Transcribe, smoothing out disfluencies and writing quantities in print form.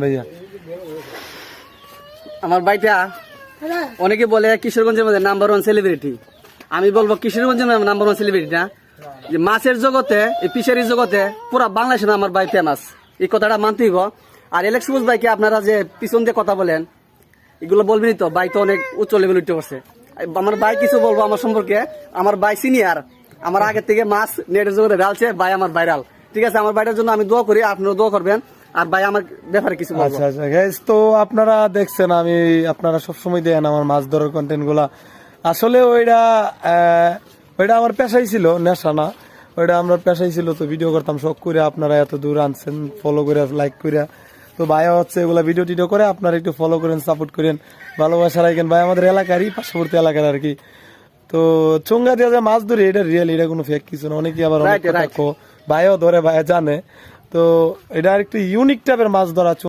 ভাইয়া আমার ভাইটা অনেকে বলে কিশোরগঞ্জের মধ্যে নাম্বার 1 সেলিব্রিটি। আমি বলবো কিশোরগঞ্জের নাম্বার 1 সেলিব্রিটি না, যে মাছের জগতে, এই ফিশারির জগতে পুরা বাংলাদেশে আমার ভাই ফেমাস। এই কথাটা মানতে হইব। আর এলেক্স সবুজ ভাইকে আপনারা যে পিছন দিয়ে কথা বলেন, এগুলো বলবেনই তো, ভাই তো অনেক উচ্চ লেভেল উঠতে পারছে। আমার ভাই কিছু বলবো আমার সম্পর্কে, আমার ভাই সিনিয়র, আমার আগে থেকে মাছ নেটের জগতে ঢালছে, ভাই আমার ভাইরাল। ঠিক আছে, আমার ভাইটার জন্য আমি দোয়া করি, আপনারা দোয়া করবেন। আর ভাই আমার ব্যাপারে কিছু বলবো। আচ্ছা আচ্ছা গাইস, তো আপনারা দেখছেন আমি, আপনারা সবসময় দেন আমার মাছ ধরার কন্টেন্ট গুলা। আসলে ওইটা আমার পেশাই ছিল, নেশা না। ওইটা আমরা পেশাই ছিল, তো ভিডিও করতাম শখ করে। আপনারা এত দূর আনছেন, ফলো করে লাইক করে, তো ভাই হচ্ছে এগুলা ভিডিও টিডিও করে। আপনারা একটু ফলো করেন, সাপোর্ট করেন, ভালোবাসা রাখেন। ভাই আমাদের এলাকারই, পার্শ্ববর্তী এলাকার আর কি। তো চোঙ্গা দিয়ে যে মাছ ধরি, এটা রিয়েল, এটা কোনো ফেক কিছু না। অনেকে আবার ভাইও ধরে, ভাই জানে। তো এটা একটু ইউনিক টাইপের মাছ ধরা।